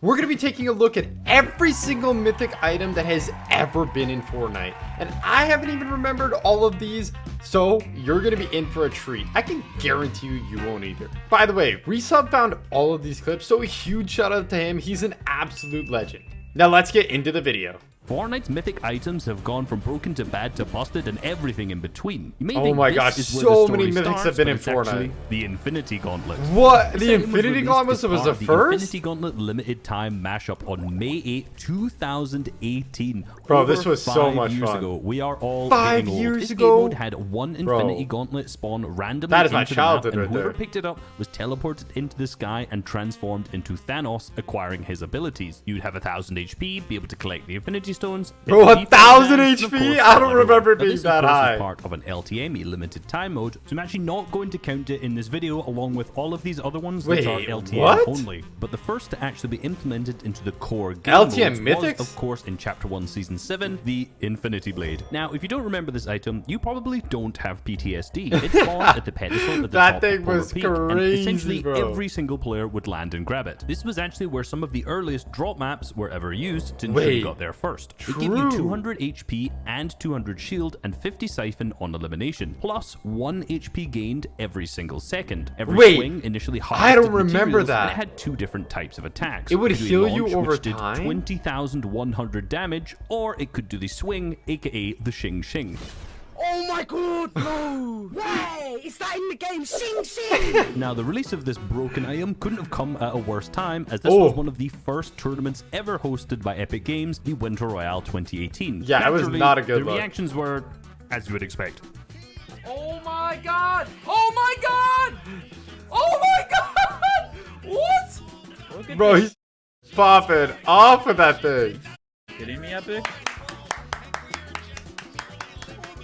We're going to be taking a look at every single mythic item that has ever been in Fortnite. And I haven't even remembered all of these, so you're going to be in for a treat. I can guarantee you won't either. By the way, Resub found all of these clips, so a huge shout out to him. He's an absolute legend. Now let's get into the video. Fortnite's mythic items have gone from broken to bad to busted and everything in between. You may Oh think my this gosh, is where so the many story mythics starts, have been but in it's actually Fortnite. The Infinity Gauntlet. What? This The item Infinity released Gauntlet as was part the of first? Infinity Gauntlet limited time mashup on May 8, 2018. Bro, Over this was so 5 much years fun. ago. We are all 5 getting old. years This ago? game mode had one Infinity Gauntlet spawn randomly That is my into the map, childhood and right whoever there. picked it up was teleported into the sky and transformed into Thanos, acquiring his abilities. You'd have 1000 HP, be able to collect the Infinity Stones. Bro, get the 1000 defense, and of HP? course, I don't kill remember it everyone. Now, being this, that of course, high. is part of an LTME limited time mode, so I'm actually not going to count it in this video along with all of these other ones which are Wait, LTM what? only. But the first to actually be implemented into the core game LTM modes Mythics? was, of course, in Chapter 1, Season 7, the Infinity Blade. Now, if you don't remember this item, you probably don't have PTSD. It spawned at the pedestal at the That top thing of Polar was Peak, and crazy, essentially bro. every single player would land and grab it. This was actually where some of the earliest drop maps were ever used to ensure Wait, you got there first. It gave you true. 200 HP and 200 shield and 50 siphon on elimination, plus 1 HP gained every single second. Every Wait, swing initially I don't harvested remember materials, that. and it had 2 different types of attacks. It would It could do a heal you launch, over which did time? 20,100 damage, or it could do the swing, aka the Shing Shing. Oh my god, no! Way! Is that in the game? Sing, sing! Now, the release of this broken item couldn't have come at a worse time, as this Oh. was one of the first tournaments ever hosted by Epic Games, the Winter Royale 2018. Yeah, it was Naturally, not a good the look. reactions were as you would expect. Oh my god! Oh my god! Oh my god! What? Look at Bro, this. he's popping off of that thing. Kidding me, Epic?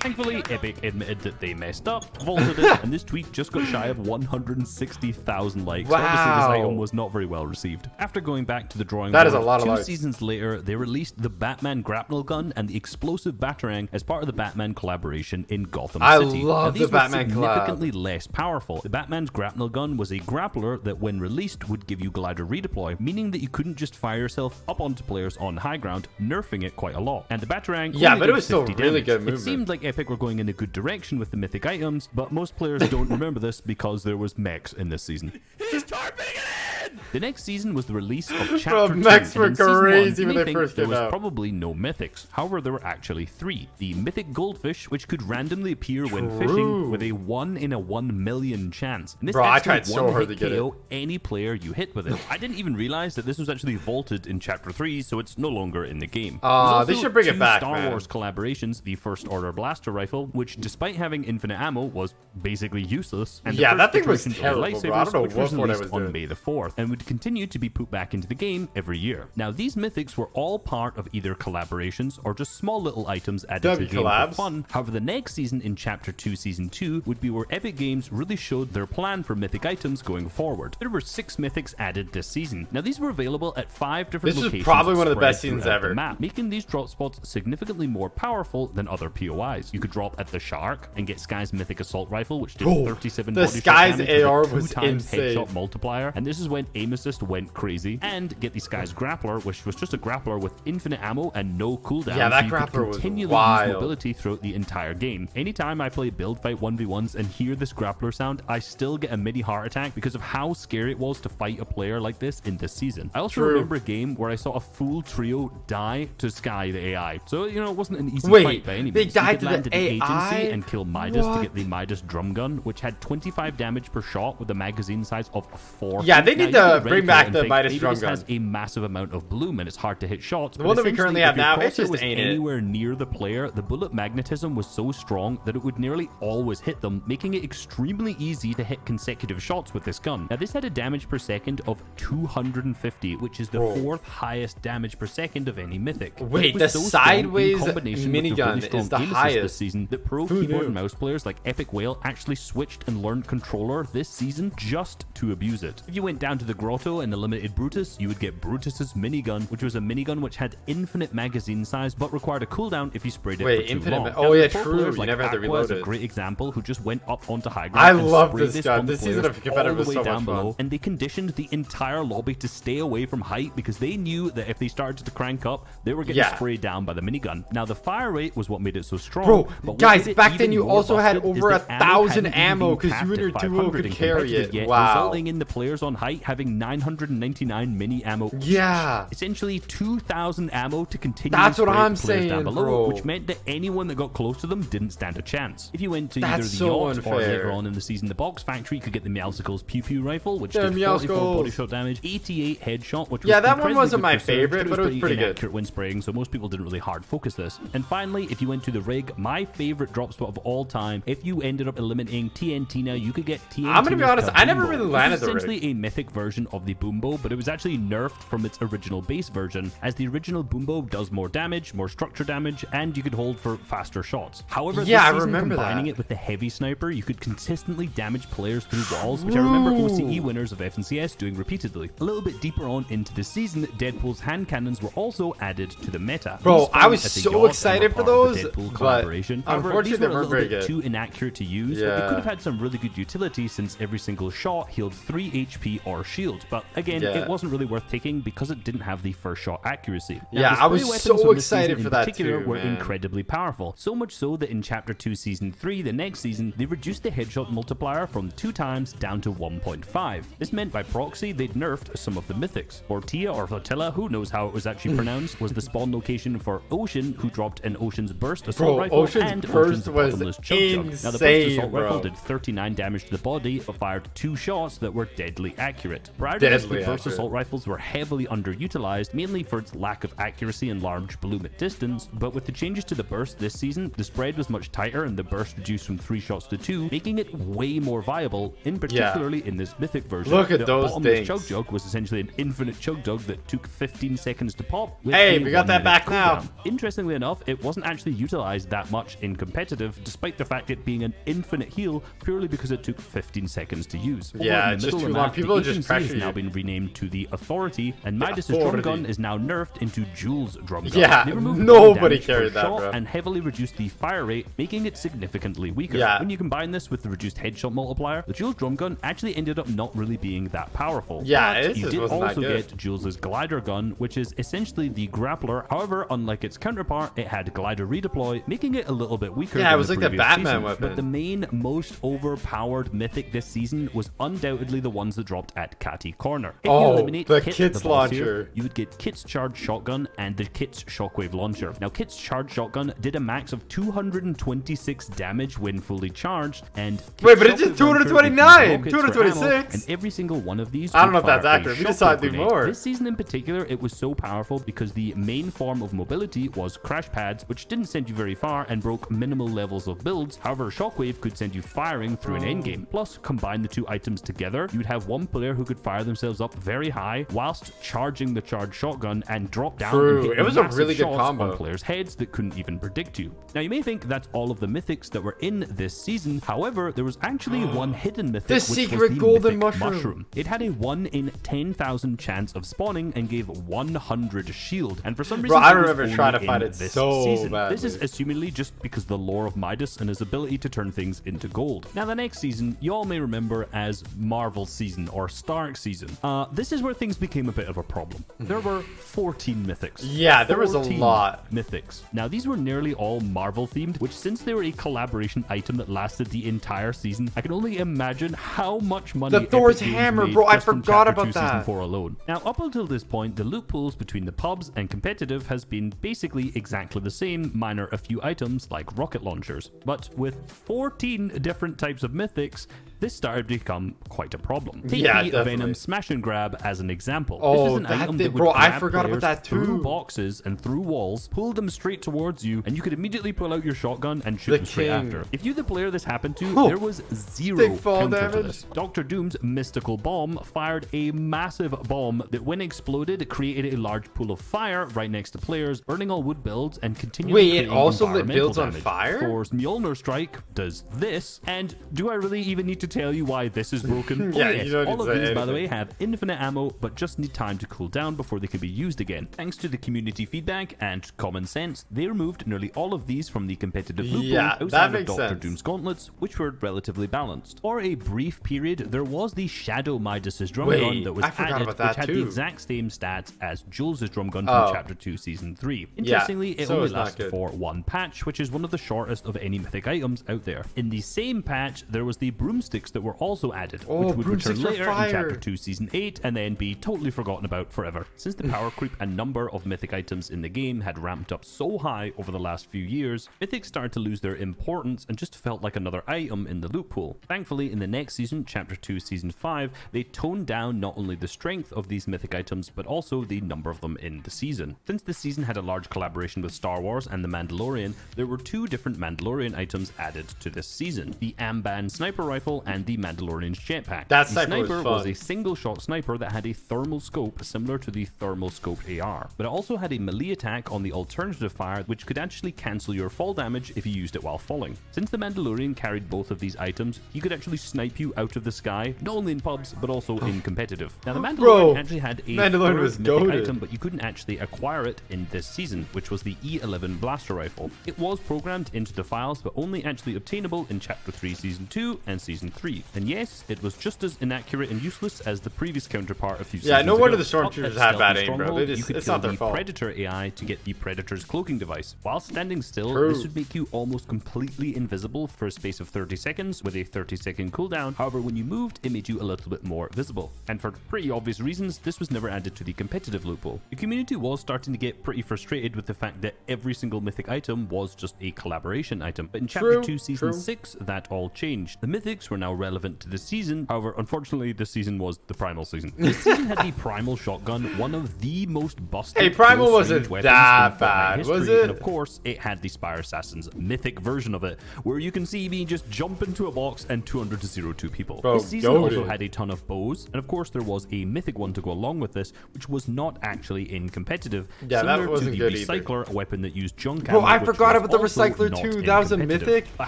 Thankfully, Epic admitted that they messed up, vaulted it, and this tweet just got shy of 160,000 likes. So obviously, this Wow. item was not very well received. After going back to the drawing That board, is a lot of 2 likes. seasons later, they released the Batman grapnel gun and the explosive batarang as part of the Batman collaboration in Gotham I City. love Now, these the were Batman collab. significantly less powerful. The Batman's grapnel gun was a grappler that, when released, would give you glider redeploy, meaning that you couldn't just fire yourself up onto players on high ground, nerfing it quite a lot. And the batarang Yeah, only but it did was still 50 really damage. good It movement. seemed like Epic were going in a good direction with the mythic items, but most players don't remember this because there was mechs in this season. He's targeting it in! The next season was the release of Chapter 2, mechs and were in Season 1, crazy you when may they think first there came was out. probably no mythics. However, there were actually 3. The mythic goldfish, which could randomly appear when True. fishing with a 1 in a 1 million chance. And this Bro, I actually tried so one hard hit to get it. KO any player you hit with it. I didn't even realize that this was actually vaulted in Chapter 3, so it's no longer in the game. Aw, There's they also should bring it 2 back, Star man. Wars collaborations, the First Order blaster rifle, which despite having infinite ammo was basically useless, and the Yeah, first that thing was iteration of the terrible, bro. I lightsabers, don't know which what was Fortnite released was on doing. May the 4th, and would continue to be put back into the game every year. Now, these mythics were all part of either collaborations or just small little items added to the game collabs. for fun. However, the next season in Chapter 2 Season 2 would be where Epic Games really showed their plan for mythic items going forward. There were 6 mythics added this season. Now, these were available at 5 different This was locations probably one of the spread best seasons throughout the ever. map, making these drop spots significantly more powerful than other POIs. You could drop at the Shark and get Sky's mythic assault rifle, which did Bro, 37 the body shot Sky's damage with a AR 2 was times insane. headshot multiplier, and this is when aim assist went crazy. And get the Sky's grappler, which was just a grappler with infinite ammo and no cooldown. Yeah, that so you could grappler was continually wild. use mobility throughout the entire game. Anytime I play build fight 1v1s and hear this grappler sound, I still get a mini heart attack because of how scary it was to fight a player like this in this season. I also True. remember a game where I saw a full trio die to Sky the AI. So, you know, it wasn't an easy Wait, fight by any they means. died You could to land the at the AI? agency and kill Midas to What? get the Midas drum gun, which had 25 damage per shot with a magazine size of 4. Yeah, they need Now, you to could bring ridicule back and the think Midas maybe drum this gun. has a massive amount of bloom and it's hard to hit shots. The but one that we essentially, currently if have your now, it crosshair just was ain't it. anywhere near the player, the bullet magnetism was so strong that it would nearly always hit them, making it extremely easy to hit consecutive shots with this gun. Now, this had a damage per second of 250, which is the Bro. 4th highest damage per second of any mythic. Wait, It was the so strong in sideways combination with the minigun really strong is the aim assist highest. this season that pro Who keyboard knew? and mouse players like Epic Whale actually switched and learned controller this season just to abuse it. If you went down to the Grotto and eliminated Brutus, you would get Brutus's minigun, which was a minigun which had infinite magazine size but required a cooldown if you sprayed it for too long. Oh yeah, Pro true. players You like never had to Aqua reload is a it. great example who just went up onto high I ground and love sprayed this gun. on This players season of competitive all is the way so down much below, fun. and they conditioned the entire lobby to stay away from height because they knew that if they started to crank up, they were getting sprayed down by the minigun. Now the fire rate was what made it so strong. Bro, but what guys, made it back then even you more also had busted is over that 1,000 hadn't even ammo been 'cause you and capped your at duo 500 could in carry competitive it. yet, Wow. resulting in the players on height having 999 mini ammo. Yeah. Essentially 2,000 ammo to continue That's what spray I'm players down saying, below, bro. which meant that anyone that got close to them didn't stand a chance. If you went to either That's the so yacht or unfair. later on in the season the box factory, you could get the Meowsicles Pew Pew rifle, which The did 44 Meowsicles. body shot damage, 88 headshot, which was Yeah, that one incredibly wasn't good my for surge, favorite, but it was pretty good. inaccurate when spraying, so most people didn't really hard focus this. And finally, if you went to the rig, my favorite drop spot of all time, if you ended up eliminating TNTina, you could get TNTina's I'm gonna be honest, I never Kaboombo. really This landed is the rig. essentially a mythic version of the Boombo, but it was actually nerfed from its original base version, as the original Boombo does more damage, more structure damage, and you could hold for faster shots. However, Yeah, I this season, remember combining that. it with the heavy sniper, you could consistently damage players through walls, which I remember OCE winners of FNCS doing repeatedly. A little bit deeper on into the season, Deadpool's hand cannons were also added to the meta. Bro, These I was spawned at the so yacht and were excited for part of the those, Deadpool but collaboration. However, unfortunately, these they were a weren't little very bit good. too inaccurate to use, but they Yeah. could have had some really good utility since every single shot healed 3 HP or shield. But again, Yeah. it wasn't really worth taking because it didn't have the first shot accuracy. Yeah, the I was spray weapons so from this excited season for in that particular too, were man. incredibly powerful. So much so that in Chapter 2, Season 3, the next season, they reduced the headshot multiplier from 2 times down to 1.5. This meant by proxy, they'd nerfed some of the mythics. Fortia or Flotilla, who knows how it was actually pronounced, was the spawn location for Ocean, who dropped an Ocean's Burst assault Bro, rifle Ocean's and Burst Ocean's was bottomless chug jug. Now the Burst insane, assault rifle bro. did 39 damage to the body, but fired 2 shots that were deadly accurate. Prior to this, the Deadly Burst accurate. assault rifles were heavily underutilized, mainly for its lack of accuracy and large bloom at distance, but with the changes to the Burst this season, the spread was much tighter and the Burst reduced from 3 shots to 2, making it way more viable, in particularly in this mythic version. Look at The those bottomless things. chug jug was essentially an infinite chug jug that took 15 seconds to pop. With Hey, a we got that 1-minute back now. cooldown. Interestingly enough, it wasn't actually utilized that much in competitive, despite the fact it being an infinite heal, purely because it took 15 seconds to use. Over Yeah, in the it's just middle too of the long. map, People the just agency pressure has now you. been renamed to the Authority, and Midas's drum Authority. gun is now nerfed into Jules' drum gun. Yeah, They removed nobody damage per carried that, shot bro. and heavily reduced the fire rate, making it significantly weaker. Yeah. When you combine this with the reduced headshot multiplier, the Jules drum gun actually ended up not really being that powerful. Yeah, But it you just did wasn't that also good. get Jules' glider gun, which is essentially the grappler. However, unlike its counterpart, it had glider redeploy, making it a little bit weaker. Yeah, it than was the like the previous Batman season. weapon. But the main, most overpowered mythic this season was undoubtedly the ones that dropped at Catty Corner. If you Oh, eliminate the Kit, Kit's the boss here, launcher. you would get Kit's charged shotgun and the Kit's shockwave launcher. Now, Kit's charged shotgun did a max of 226 damage when fully charged, and Kit's Wait, but it did shockwave launcher 229, would use rockets for 226. ammo, and every single one of these I don't know would if that's fire a accurate. We just saw it shockwave do grenade. more. This season in particular, it was so powerful because the main form of mobility was crash pads, which didn't send you very far and broke minimal levels of builds. However, shockwave could send you firing through an endgame. Plus, combine the 2 items together, you'd have one player who could fire themselves up very high whilst charging the charged shotgun and drop down True. and hit It was a massive really good shots combo. on players' heads that couldn't even predict you. Now, you may think that's all of the mythics that were in this season. However, there was actually one hidden mythic, The which secret was the golden mythic mushroom. It had a 1 in 10,000 chance of spawning and gave 100 shield. And for some reason, Bro, I it was remember only trying to in find it this so season. badly. This is assumedly just because the lore of Midas and his ability to turn things into gold. Now, the next season, you all may remember as Marvel season or Stark season. This is where things became a bit of a problem. There were 14 mythics. Yeah, there was a 14 lot. mythics. Now, these were nearly all Marvel themed, which since they were a collaboration item that lasted the entire season, I can only imagine how much money The Thor's Epic Games hammer, made bro, I just from forgot Chapter about 2 Season that. 4 alone. Now, up until this point, the loopholes between the pubs and competitive has been basically exactly the same, minor a few items like rocket launchers. But with 14 different types of mythics, this started to become quite a problem. Take Yeah, the definitely. Venom Smash and Grab as an example. Oh, this is an that item thing- that would bro, I grab forgot about players that too. through boxes and through walls, pull them straight towards you, and you could immediately pull out your shotgun and shoot The them straight king. after. If you, the player this happened to, Oh, there was zero big fall counter to damage. this. Dr. Doom's mystical bomb fired a massive bomb that, when exploded, created a large pool of fire right next to players, burning all wood builds and continually Wait, it creating also lit environmental builds on damage. fire? Thor's Mjolnir strike does this, and do I really even need to tell you why this is broken? Yeah, Oh, yes. you don't All need of to say these, by the way, anything. have infinite ammo, but just need time to cool down before they can be used again. Thanks to the community feedback and common sense, they removed nearly all of these from the competitive loophole Yeah, outside that of makes Dr. sense. Doom's gauntlets, which were relatively balanced. For a brief period, there was the Shadow Midas' drum Wait, gun that was I forgot added, about that which had the too. exact same stats as Jules' drum gun from Oh. Chapter 2, Season 3. Interestingly, it so only it's not lasted good. for one patch, which is one of the shortest of any mythic items out there. In the same patch, there was the broomsticks that were also added, Oh, which would return broomsticks were later in fire. Chapter 2, Season 8, and then be totally forgotten about forever. Since the power creep and number of mythic items in the game had ramped up so high over the last few years, mythics started to lose their importance and just felt like another item in the loot pool. Thankfully, in the next season, Chapter 2, Season 5, they toned down not only the strength of these mythic items, but also the number of them in the season. Since the season had a large collaboration with Star Wars and The Mandalorian, there were two different Mandalorian items added to this season: the Amban sniper rifle and the Mandalorian's jetpack. That The sniper was sniper fun. was a single-shot sniper that had a thermal scope similar to the thermal scoped AR, but it also had a melee attack on the alternative fire, which could actually cancel your fall damage if you used it while falling. Since the Mandalorian carried both of these items, he could actually snipe you out of the sky, not only in pubs, but also in competitive. Now, the Mandalorian Bro, actually had a Mandalorian third was mythic goated. item, but you couldn't actually acquire it in this season, which was the E11 blaster rifle. It was programmed into the files, but only actually obtainable in Chapter 3, Season 2, and Season 3. And yes, it was just as inaccurate and useless as the previous counterpart a few seasons Yeah, no wonder ago. the stormtroopers Up at have bad Stealthy aim, bro. Stronghold, They just- you could it's kill not their the fault. Predator AI to get the Predator's cloaking device. While standing still, True. this would make you almost completely invisible for a space of 30 seconds with a 30-second cooldown. However, when you moved, it made you a little bit more visible. And for pretty obvious reasons, this was never added to the competitive loophole. The community was starting to get pretty frustrated with the fact that every single mythic item was just a collaboration item. But in Chapter True, 2, Season true. 6, that all changed. The mythics were now relevant to the season. However, unfortunately, this season was the primal season. This season had the primal shotgun, one of the most busted Hey, primal close-range wasn't weapons that in Fortnite bad, history, was it? And of course, it had the Spire Assassin's mythic version of it, where you can see me just jump into a box and 200 to 0 2 people. Bro, This season goated. also had a ton of bows, and of course there was a mythic one to go along with this, which was not actually in competitive. Yeah, that similar wasn't to good the either. Recycler, a weapon that used junk Bro, ammo, I which forgot was about the also Recycler not too. in That was a competitive. mythic? But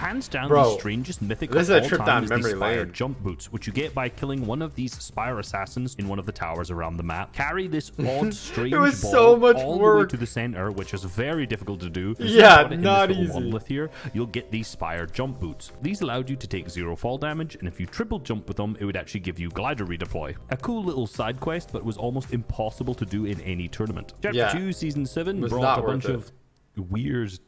hands down, Bro, the strangest mythic this is of a all trip time down is the memory Spire lane. jump boots, which you get by killing one of these Spire Assassins in one of the towers around the map. Carry this odd, strange was ball so much all the way work. to the center, which is very difficult to do. Yeah, Put it in not this little easy. monolith here, you'll get these Spire jump boots. These allowed you to take 0 fall damage, and if you triple jump with them, it would actually give you glider redeploy. A cool little side quest, but was almost impossible to do in any tournament. Chapter Yeah. 2, Season 7 Was brought not a worth bunch it. of weird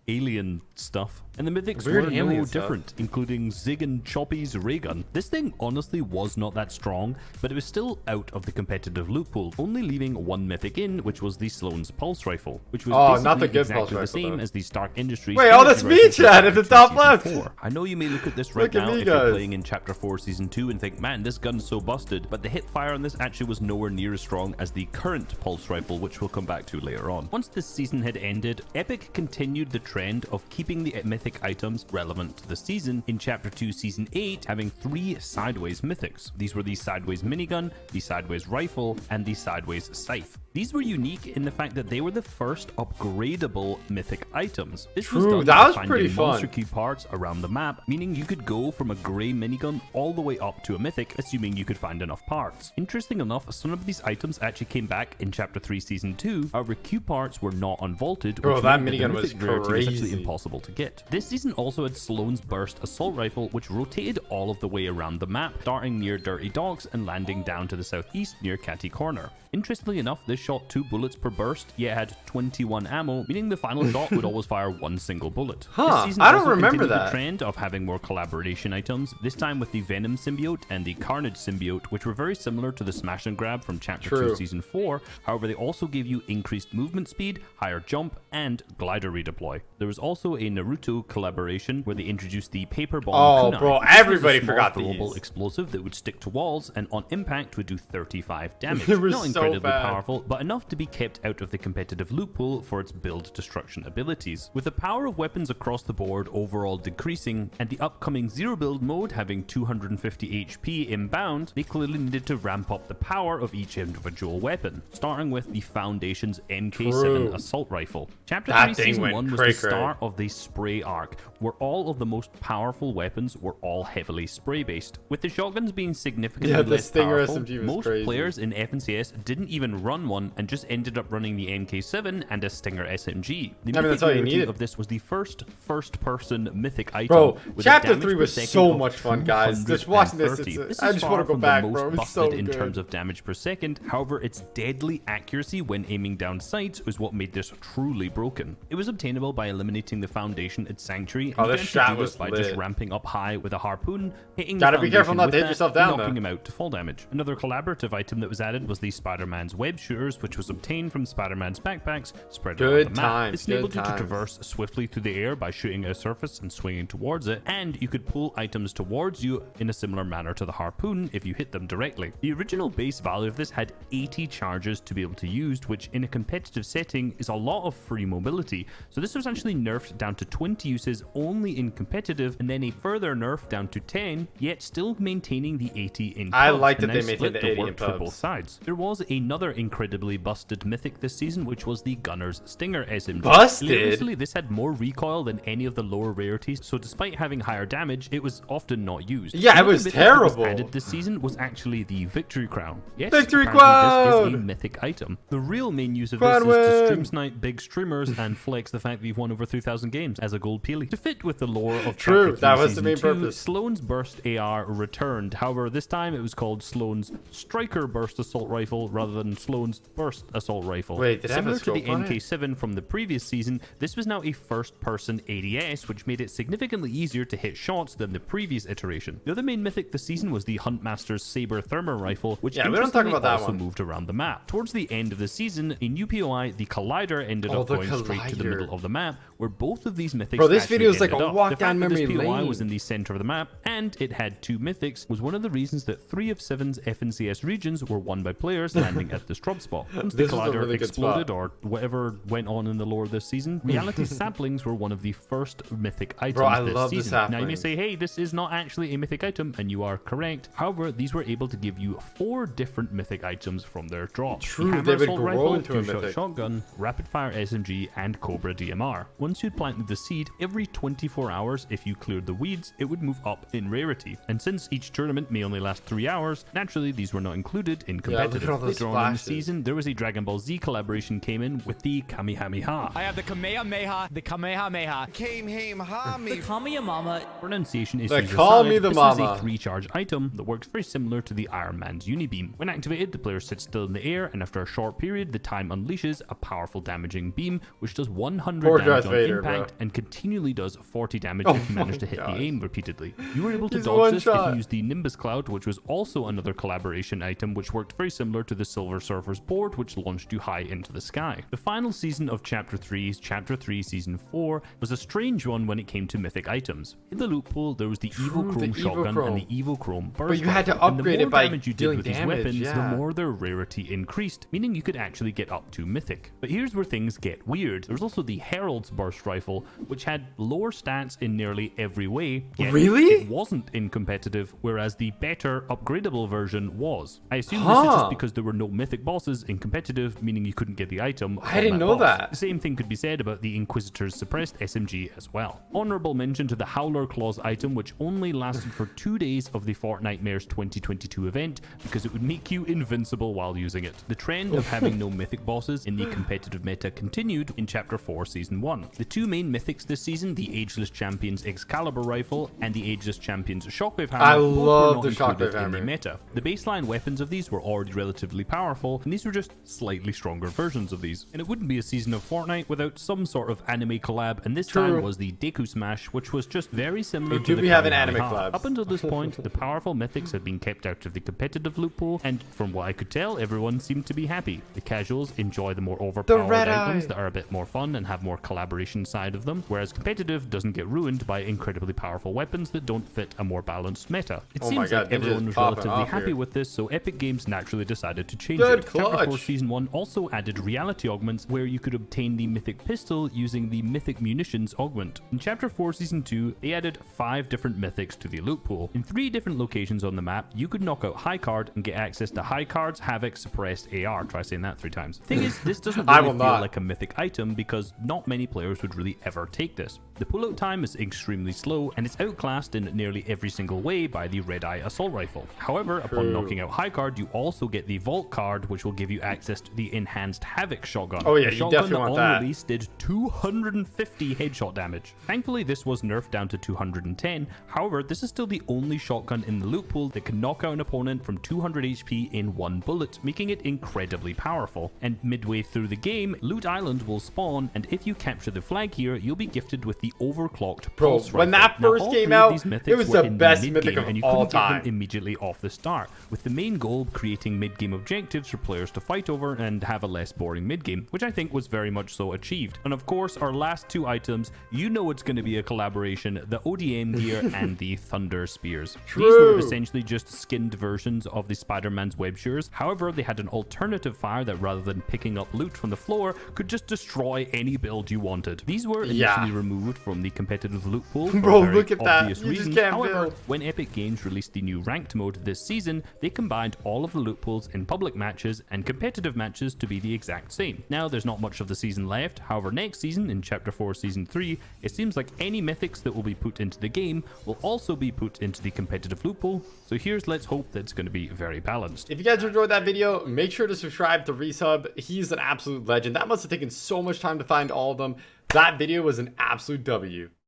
alien stuff, and the mythics Weird were no alien stuff. different, including Zig and Choppy's ray gun. This thing honestly was not that strong, but it was still out of the competitive loophole, only leaving one mythic in, which was the Sloan's pulse rifle, which was Oh, not basically the good exactly pulse the rifle, same though. as the Stark Industries. Wait, oh, energy that's me, rifle from Chad, at the Chapter top 2, Season left. 4. I know you may look at this right Look at now me, if you're guys. playing in Chapter 4, Season 2 and think, man, this gun's so busted, but the hit fire on this actually was nowhere near as strong as the current pulse rifle, which we'll come back to later on. Once this season had ended, Epic continued the trend of keeping the mythic items relevant to the season, in Chapter 2, Season 8, having 3 sideways mythics. These were the sideways minigun, the sideways rifle, and the sideways scythe. These were unique in the fact that they were the first upgradable mythic items. This was True, done that by was finding pretty fun. monster key parts around the map, meaning you could go from a grey minigun all the way up to a mythic, assuming you could find enough parts. Interesting enough, some of these items actually came back in Chapter 3, Season 2, however Q parts were not unvaulted, Bro, which that meant the minigun was mythic rarity was actually crazy. impossible to get. This season also had Sloan's Burst assault rifle, which rotated all of the way around the map, starting near Dirty Dogs and landing down to the southeast near Catty Corner. Interestingly enough, this shot 2 bullets per burst, yet had 21 ammo, meaning the final shot would always fire 1 single bullet. Huh, This season I don't also remember continued that. the trend of having more collaboration items, this time with the Venom symbiote and the Carnage symbiote, which were very similar to the Smash and Grab from Chapter 2 True. Season 4. However, they also gave you increased movement speed, higher jump, and glider redeploy. There was also a Naruto collaboration where they introduced the Paper Bomb Oh, kunai. bro, This was a everybody small forgot throwable these. explosive that would stick to walls and on impact would do 35 damage. They were Not so incredibly bad. powerful, but enough to be kept out of the competitive loophole for its build destruction abilities. With the power of weapons across the board overall decreasing, and the upcoming zero build mode having 250 HP inbound, they clearly needed to ramp up the power of each individual weapon, starting with the Foundation's MK7 True. assault rifle. Chapter That 3 thing Season went 1 was cray the start of the spray arc, where all of the most powerful weapons were all heavily spray-based. With the shotguns being significantly the less Stinger powerful, SMG was most crazy. players in FNCS didn't even run one and just ended up running the MK7 and a Stinger SMG. The I mean, that's all you needed. of this was the first-person mythic item. Bro, with a chapter damage 3 per was second so of much fun, guys. Just watching this, 230. I is just far want to go from back, the bro. most It's so busted in good. terms of damage per second. However, its deadly accuracy when aiming down sights was what made this truly broken. It was obtainable by eliminating the Foundation at Sanctuary, and you this could shot actually do this was by lit. just ramping up high with a harpoon, hitting Gotta the be careful Foundation not with to hit that, yourself and down, knocking though. him out to fall damage. Another collaborative item that was added was the Spider-Man's web shooters, which was obtained from Spider-Man's backpacks spread around Good the map. times, This enabled good you to times. traverse swiftly through the air by shooting at a surface and swinging towards it, and you could pull items towards you in a similar manner to the harpoon if you hit them directly. The original base value of this had 80 charges to be able to use, which in a competitive setting is a lot of free mobility. So this was actually nerfed down to 20 uses only in competitive, and then a further nerf down to 10, yet still maintaining the 80 in pubs. I like that A they nice maintained split the 80 that in worked for pubs. both sides. There was another incredibly busted mythic this season, which was the Gunner's Stinger SMG. Busted? Hilariously, this had more recoil than any of the lower rarities, so despite having higher damage, it was often not used. Yeah, it Another was mythic that was terrible. added this season was actually the Victory Crown. Yes, Victory apparently this is a Crown! mythic item. The real main use of Crown this is to win! stream snipe big streamers and flex the fact that you've won over 3,000 games as a gold peely. To fit with the lore of True, Chapter 3 that was the Season main 2, purpose. Sloan's Burst AR returned. However, this time it was called Sloan's Striker Burst Assault Rifle rather than Sloan's Burst Assault Rifle. Wait, did it have a Similar to the scope on it? MK7 from the previous season, this was now a first-person ADS, which made it significantly easier to hit shots than the previous iteration. The other main mythic this season was the Huntmaster's Saber Thermal Rifle, which Yeah, we don't talk interestingly about that also one. moved around the map. Towards the end of the season, in UPOI, the Collider ended up the going straight to the Collider. middle of the map, where both of these mythics Bro, this actually video is like ended a up. walk The down fact that this memory POI lane. was in the center of the map, and it had two mythics, was one of the reasons that 3 of 7's FNCS regions were won by players landing at this drop spot. Once the This is a Collider really good exploded, spot. or whatever went on in the lore this season, Reality Saplings were one of the first mythic items Bro, I this love the season. Now you may saplings. say, hey, this is not actually a mythic item, and you are correct. However, these were able to give you 4 different mythic items from their drop. True, The Hammer they would Assault grow Rifle, into a 2-shot mythic. shotgun, rapid fire SMG, and Cobra DMR. Once you'd planted the seed, every 24 hours, if you cleared the weeds, it would move up in rarity. And since each tournament may only last 3 hours, naturally these were not included in look competitive. at all those Later on in the splashes. season, there was a Dragon Ball Z collaboration came in with the Kamehameha. I have the Kamehameha, the Kamehameha. The Kamehameha. Pronunciation They issues call aside, me the this mama. is a 3-charge item that works very similar to the Iron Man's Unibeam. When activated, the player sits still in the air, and after a short period, the time unleashes a powerful damaging beam, which does 100 Poor damage Darth on Vader, impact bro. and continually does 40 damage Oh if you manage my to hit gosh. the aim repeatedly. You were able to He's dodge this if one-shot. you used the Nimbus Cloud, which was also another collaboration item, which worked very similar to the Silver Surfer's board, which launched you high into the sky. The final season of Chapter 3's Chapter 3 Season 4 was a strange one when it came to mythic items. In the loot pool, there was the Evo the Chrome Evo shotgun Chrome. and the Evo Chrome burst you had to rifle. And upgrade the it more by damage you did dealing with these damage, weapons, yeah. the more their rarity increased, meaning you could actually get up to mythic. But here's where things get weird. There was also the Herald's burst rifle, which had lower stats in nearly every way. Yet Really? It wasn't in competitive, whereas the better upgradable version was. I assume this is just because there were no mythic bosses in competitive, meaning you couldn't get the item. I from didn't know boss. that. The same thing could be said about the Inquisitor's suppressed SMG as well. Honorable mention to the Howler Claws item, which only lasted for 2 days of the Fortnite Mares 2022 event, because it would make you invincible while using it. The trend of having no mythic bosses in the competitive meta continued in Chapter 4 Season 1. The 2 main mythics this season, the Ageless Champion's Excalibur Rifle and the Ageless Champion's Shockwave Hammer, I both were love not the included Shockwave in the Hammer. meta. The baseline weapons of these were already relatively powerful, and these were just slightly stronger versions of these. And it wouldn't be a season of Fortnite without some sort of anime collab, and this time was the Deku Smash, which was just very similar We to do the be having Kamehameha. anime collabs. Up until this point, the powerful mythics had been kept out of the competitive loot pool, and from what I could tell, everyone seemed to be happy. The casuals enjoy the more overpowered red items eye. that are a bit more fun and have more collaboration side of them, whereas competitive doesn't get ruined by incredibly powerful weapons that don't fit a more balanced meta. It Oh my seems God, like Ninja's everyone was popping relatively off happy here. with this, so Epic Games naturally decided to change Good it. Chapter 4 clutch. Season 1 also added reality augments, where you could obtain the mythic pistol using the mythic munitions augment. In Chapter 4 Season 2, they added 5 different mythics to the loot pool. In 3 different locations on the map, you could knock out High Card and get access to High Card's Havoc Suppressed AR. Try saying that 3 times. Thing is, this doesn't I really will feel not. like a mythic item because not many players would really ever take this. The pullout time is extremely slow, and it's outclassed in nearly every single way by the Red-Eye Assault Rifle. However, upon knocking out High card, you also get the Vault card, which will give you access to the enhanced Havoc shotgun. Oh yeah, a you shotgun definitely want on that. release did 250 headshot damage. Thankfully, this was nerfed down to 210. However, this is still the only shotgun in the loot pool that can knock out an opponent from 200 HP in one bullet, making it incredibly powerful. And midway through the game, Loot Island will spawn, and if you capture the flag here, you'll be gifted with the overclocked Bro, pulse when rifle. that Now, first all came three of out, these mythics it was were the in best mid-game, mythic of and you all couldn't get time. them immediately off the start, with the main goal creating mid-game objectives for players to fight over and have a less boring mid-game, which I think was very much so achieved. And of course, our last two items, you know it's going to be a collaboration, the ODM gear and the Thunder Spears. True. These were essentially just skinned versions of the Spider-Man's web shears. However, they had an alternative fire that rather than picking up loot from the floor, could just destroy any build you wanted. These were initially removed from the competitive loot pool for Bro, very look at that. obvious You just reasons. can't However, build. when Epic Games released the new ranked mode this season, they combined all of the loot pools in public matches and competitive matches to be the exact same. Now, there's not much of the season left. However, next season, in Chapter 4 Season 3, it seems like any mythics that will be put into the game will also be put into the competitive loot pool. So let's hope that's going to be very balanced. If you guys enjoyed that video, make sure to subscribe to Resub. He's an absolute legend. That must have taken so much time to find all of them. That video was an absolute W.